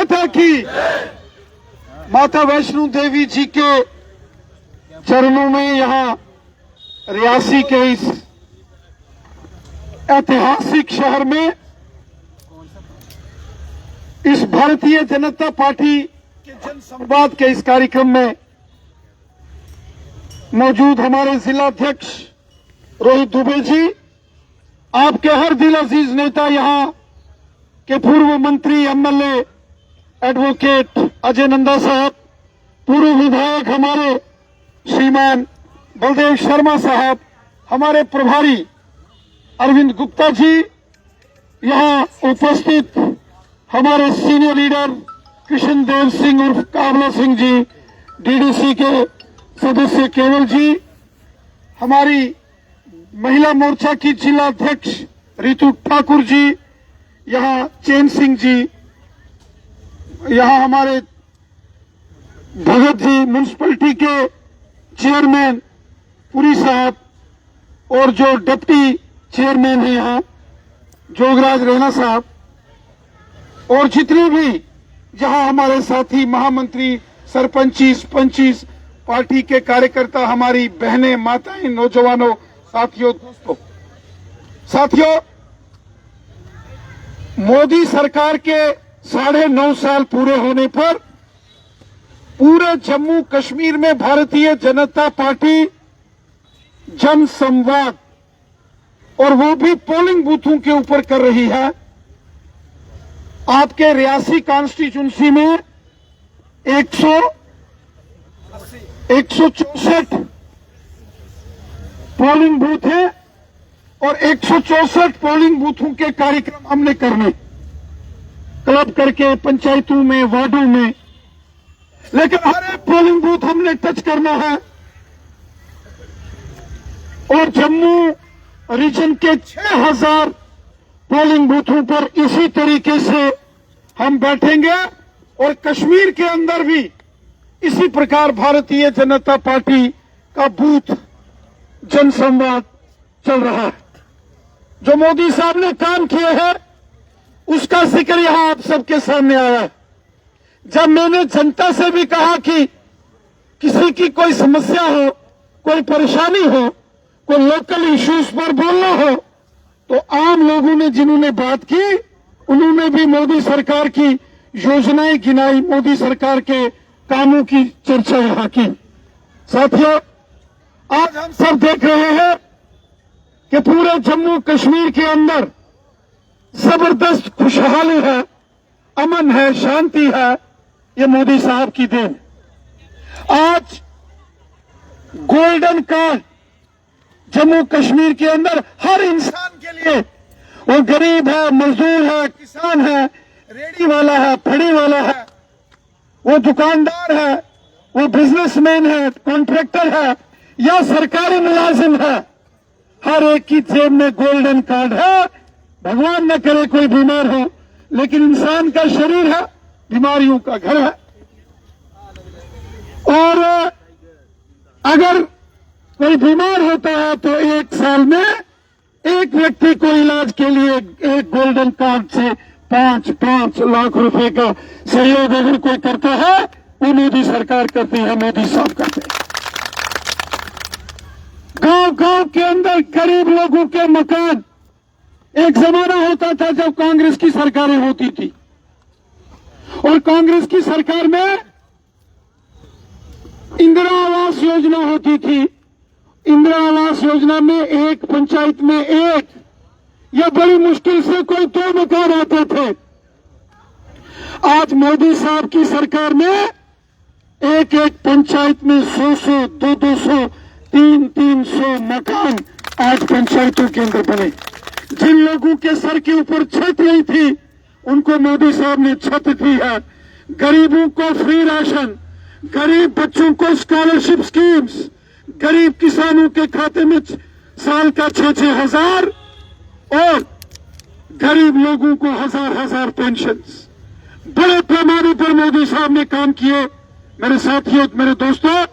माता की। माता वैष्णो देवी जी के चरणों में यहाँ रियासी के इस ऐतिहासिक शहर में इस भारतीय जनता पार्टी के जन संवाद के इस कार्यक्रम में मौजूद हमारे जिला अध्यक्ष रोहित दुबे जी, आपके हर दिल अजीज नेता, यहाँ के पूर्व मंत्री एमएलए एडवोकेट अजय नंदा साहब, पूर्व विधायक हमारे श्रीमान बलदेव शर्मा साहब, हमारे प्रभारी अरविंद गुप्ता जी, यहाँ उपस्थित हमारे सीनियर लीडर कृष्ण देव सिंह उर्फ काबला सिंह जी, डीडीसी के सदस्य केवल जी, हमारी महिला मोर्चा की जिला अध्यक्ष रितु ठाकुर जी, यहाँ चैन सिंह जी, यहाँ हमारे भगत जी म्यूनिसिपैलिटी के चेयरमैन पुरी साहब, और जो डिप्टी चेयरमैन है यहाँ जोगराज रैना साहब, और जितने भी जहां हमारे साथी महामंत्री, सरपंचीस, पंचीस, पार्टी के कार्यकर्ता, हमारी बहनें, माताएं, नौजवानों, साथियों, दोस्तों, साथियों, मोदी सरकार के 9.5 साल पूरे होने पर पूरे जम्मू कश्मीर में भारतीय जनता पार्टी जन संवाद, और वो भी पोलिंग बूथों के ऊपर कर रही है। आपके रियासी कॉन्स्टिट्यूंसी में 164 पोलिंग बूथ है, और 164 पोलिंग बूथों के कार्यक्रम हमने करने, क्लब करके पंचायतों में, वार्डों में, लेकिन हर एक पोलिंग बूथ हमने टच करना है। और जम्मू रीजन के 6000 पोलिंग बूथों पर इसी तरीके से हम बैठेंगे, और कश्मीर के अंदर भी इसी प्रकार भारतीय जनता पार्टी का बूथ जनसंवाद चल रहा है। जो मोदी साहब ने काम किए हैं उसका जिक्र यहां आप सबके सामने आया है। जब मैंने जनता से भी कहा कि किसी की कोई समस्या हो, कोई परेशानी हो, कोई लोकल इश्यूज पर बोलना हो, तो आम लोगों ने जिन्होंने बात की उन्होंने भी मोदी सरकार की योजनाएं गिनाई, मोदी सरकार के कामों की चर्चा यहां की। साथियों, आज हम सब देख रहे हैं कि पूरे जम्मू कश्मीर के अंदर जबरदस्त खुशहाली है, अमन है, शांति है। ये मोदी साहब की देन। आज गोल्डन कार्ड जम्मू कश्मीर के अंदर हर इंसान के लिए, वो गरीब है, मजदूर है, किसान है, रेडी वाला है, फड़ी वाला है, वो दुकानदार है, वो बिजनेसमैन है, कॉन्ट्रैक्टर है, या सरकारी मुलाजिम है, हर एक की जेब में गोल्डन कार्ड है। भगवान न करे कोई बीमार हो, लेकिन इंसान का शरीर है, बीमारियों का घर है। और अगर कोई बीमार होता है तो 1 साल में एक व्यक्ति को इलाज के लिए एक गोल्डन कार्ड से 5-5 लाख रुपए का सहयोग अगर कोई करता है, वो मोदी सरकार करती है, मोदी साहब करते हैं। गांव-गांव के अंदर गरीब लोगों के मकान, एक जमाना होता था जब कांग्रेस की सरकारें होती थी, और कांग्रेस की सरकार में इंदिरा आवास योजना होती थी। इंदिरा आवास योजना में एक पंचायत में एक या बड़ी मुश्किल से कोई 2 मकान आते थे। आज मोदी साहब की सरकार में एक एक पंचायत में 100-100, 200-200, 300-300 मकान आज पंचायतों के अंदर बने। जिन लोगों के सर के ऊपर छत नहीं थी, उनको मोदी साहब ने छत दी है। गरीबों को फ्री राशन, गरीब बच्चों को स्कॉलरशिप स्कीम्स, गरीब किसानों के खाते में साल का 6-6 हजार, और गरीब लोगों को 1000-1000 पेंशन्स। बड़े पैमाने पर मोदी साहब ने काम किए। मेरे साथियों, मेरे दोस्तों,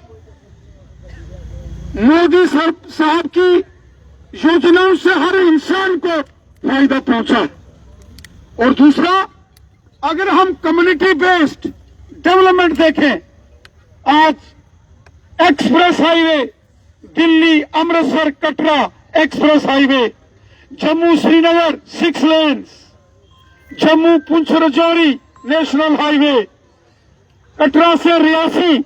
मोदी साहब की योजनाओं से हर इंसान को फायदा पहुंचा। और दूसरा, अगर हम कम्युनिटी बेस्ड डेवलपमेंट देखें, आज express highway, Delhi Amritsar Katra express highway, Jammu Srinagar 6 lens, Jammu Poonch Rajouri national highway, Katra से रियासी,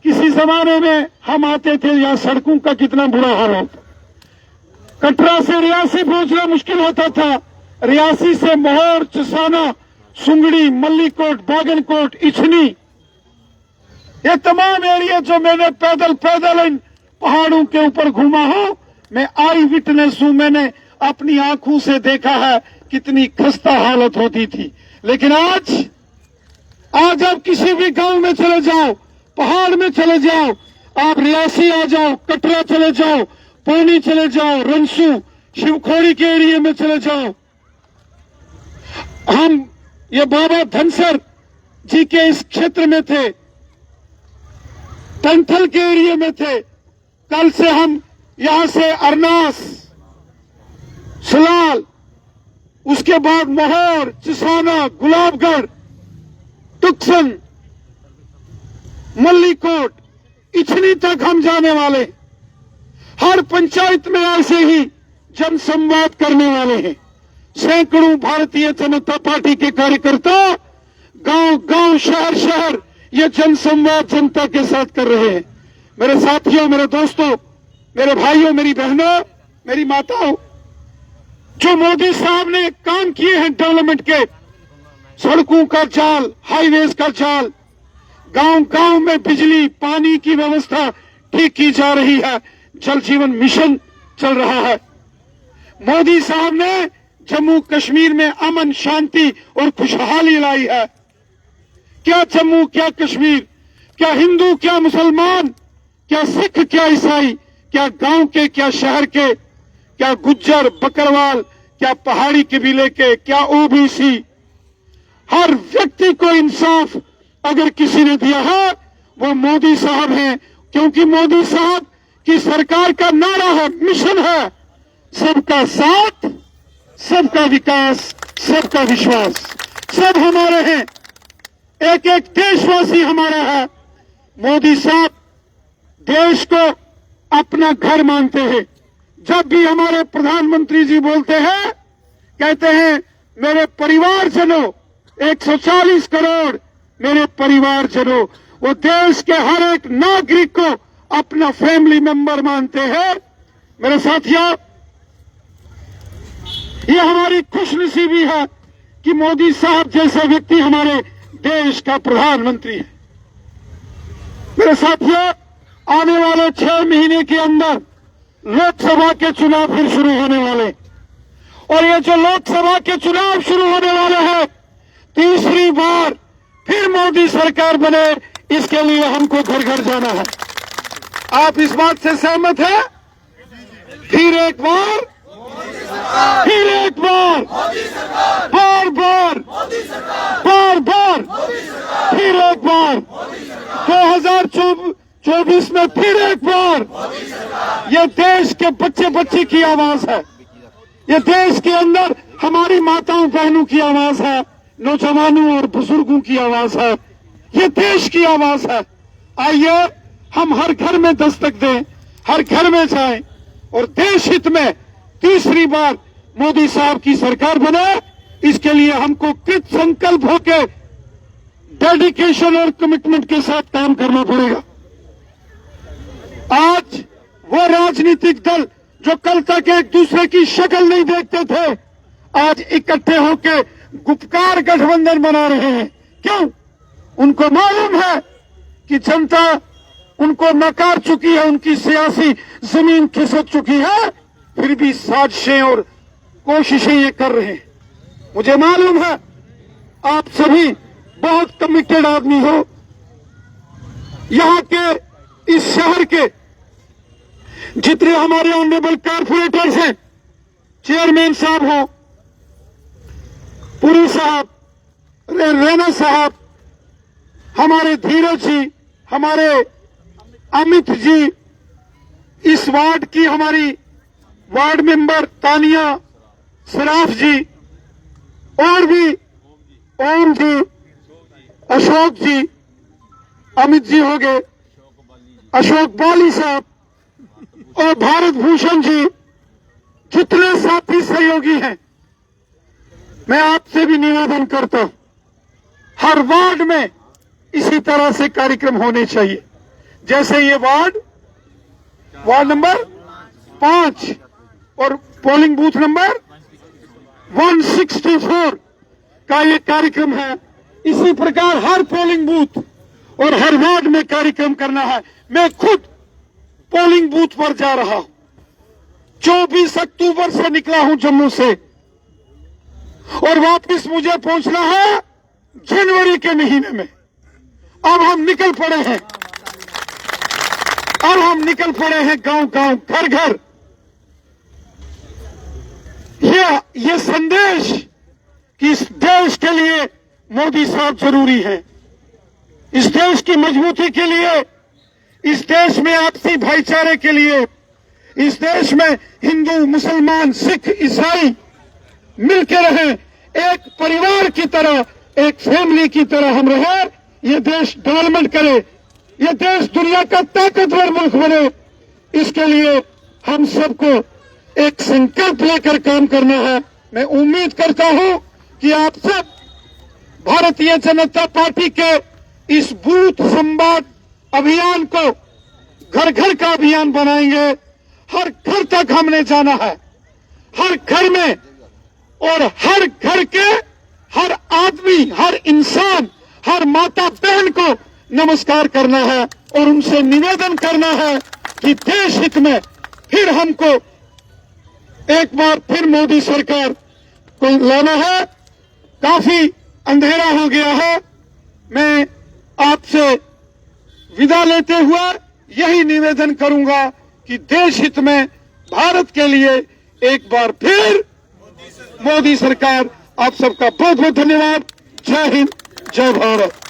किसी जमाने में हम आते थे, यहां सड़कों का कितना बुरा हाल होता, कटरा से रियासी पहुंचना मुश्किल होता था, रियासी से मोहर, चसाना, सुंगड़ी, मल्लीकोट, बागनकोट, इछनी, ये तमाम एरिया जो मैंने पैदल इन पहाड़ों के ऊपर घूमा हूं, मैं आई विटनेस हूं, मैंने अपनी आंखों से देखा है कितनी खस्ता हालत होती थी। लेकिन आज आप किसी भी गांव में चले जाओ, पहाड़ में चले जाओ, आप रियासी आ जाओ, कटरा चले जाओ, पौनी चले जाओ, रंसू, शिवखोड़ी के एरिया में चले जाओ, हम ये बाबा धनसर जी के इस क्षेत्र में थे, टंथल के एरिया में थे, कल से हम यहां से अरनास, सलाल, उसके बाद मोहर, चिसाना, गुलाबगढ़, तुक्सन, मल्लीकोट, इछनी तक हम जाने वाले, हर पंचायत में ऐसे ही जनसंवाद करने वाले हैं। सैकड़ों भारतीय जनता पार्टी के कार्यकर्ता गांव गांव, शहर शहर ये जनसंवाद जनता के साथ कर रहे हैं। मेरे साथियों, मेरे दोस्तों, मेरे भाइयों, मेरी बहनों, मेरी माताओं, जो मोदी साहब ने काम किए हैं डेवलपमेंट के, सड़कों का जाल, हाईवेज का जाल, गांव गांव में बिजली पानी की व्यवस्था ठीक की जा रही है, जल जीवन मिशन चल रहा है। मोदी साहब ने जम्मू कश्मीर में अमन, शांति और खुशहाली लाई है। क्या जम्मू, क्या कश्मीर, क्या हिंदू, क्या मुसलमान, क्या सिख, क्या ईसाई, क्या गांव के, क्या शहर के, क्या गुज्जर, बकरवाल, क्या पहाड़ी कबीले के, क्या ओबीसी, हर व्यक्ति को इंसाफ अगर किसी ने दिया है वो मोदी साहब हैं। क्योंकि मोदी साहब की सरकार का नारा है, मिशन है, सबका साथ, सबका विकास, सबका विश्वास। सब हमारे हैं, एक एक देशवासी हमारा है। मोदी साहब देश को अपना घर मानते हैं। जब भी हमारे प्रधानमंत्री जी बोलते हैं, कहते हैं मेरे परिवारजनों, 140 करोड़ मेरे परिवारजनों, वो देश के हर एक नागरिक को अपना फैमिली मेंबर मानते हैं। मेरे साथियों, ये हमारी खुशनसीबी है कि मोदी साहब जैसे व्यक्ति हमारे देश का प्रधानमंत्री है। मेरे साथियों, आने वाले 6 महीने के अंदर लोकसभा के चुनाव फिर शुरू होने वाले, और ये जो लोकसभा के चुनाव शुरू होने वाले हैं, तीसरी बार फिर मोदी सरकार बने, इसके लिए हमको घर घर जाना है। आप इस बात से सहमत हैं? फिर एक बार, फिर एक बार, बार बार, बार बार, फिर एक बार, 2024 में फिर एक बार। ये देश के बच्चे बच्चे की आवाज है, ये देश के अंदर हमारी माताओं बहनों की आवाज है, नौजवानों और बुजुर्गों की आवाज है, ये देश की आवाज है। आइए हम हर घर में दस्तक दें, हर घर में जाएं और देश हित में तीसरी बार मोदी साहब की सरकार बने। इसके लिए हमको कृत संकल्प होकर डेडिकेशन और कमिटमेंट के साथ काम करना पड़ेगा। आज वो राजनीतिक दल जो कल तक एक दूसरे की शक्ल नहीं देखते थे, आज इकट्ठे होकर गुपकार गठबंधन बना रहे हैं। क्यों? उनको मालूम है कि जनता उनको नकार चुकी है, उनकी सियासी जमीन खिसक चुकी है, फिर भी साजिशें और कोशिशें ये कर रहे हैं। मुझे मालूम है आप सभी बहुत कमिटेड आदमी हो। यहां के, इस शहर के जितने हमारे ऑनरेबल कारपोरेटर्स हैं, चेयरमैन साहब हो, पुरी साहब, रैना साहब, हमारे धीरज जी, हमारे अमित जी, इस वार्ड की हमारी वार्ड मेंबर तानिया सराफ जी, और भी ओम जी, अशोक जी, अमित जी हो गए, अशोक बाली साहब और भारत भूषण जी, जितने साथी सहयोगी हैं, मैं आपसे भी निवेदन करता हूं, हर वार्ड में इसी तरह से कार्यक्रम होने चाहिए। जैसे ये वार्ड नंबर 5 और पोलिंग बूथ नंबर 164 का ये कार्यक्रम है, इसी प्रकार हर पोलिंग बूथ और हर वार्ड में कार्यक्रम करना है। मैं खुद पोलिंग बूथ पर जा रहा हूं, 24 अक्टूबर से निकला हूं जम्मू से और वापस मुझे पहुंचना है जनवरी के महीने में। अब हम निकल पड़े हैं, गांव गांव, घर घर। ये संदेश कि इस देश के लिए मोदी साहब जरूरी है, इस देश की मजबूती के लिए, इस देश में आपसी भाईचारे के लिए, इस देश में हिंदू, मुसलमान, सिख, ईसाई मिलकर रहें, एक परिवार की तरह, एक फैमिली की तरह हम रहे, ये देश डेवलपमेंट करे, ये देश दुनिया का ताकतवर मुल्क बने। इसके लिए हम सबको एक संकल्प लेकर काम करना है। मैं उम्मीद करता हूं कि आप सब भारतीय जनता पार्टी के इस बूथ संवाद अभियान को घर घर का अभियान बनाएंगे। हर घर तक हमने जाना है, हर घर में, और हर घर के हर आदमी, हर इंसान, हर माता बहन को नमस्कार करना है और उनसे निवेदन करना है कि देश हित में फिर हमको एक बार फिर मोदी सरकार को लाना है। काफी अंधेरा हो गया है। मैं आपसे विदा लेते हुए यही निवेदन करूंगा कि देश हित में भारत के लिए एक बार फिर मोदी सरकार। आप सबका बहुत बहुत धन्यवाद। जय हिंद, जय भारत।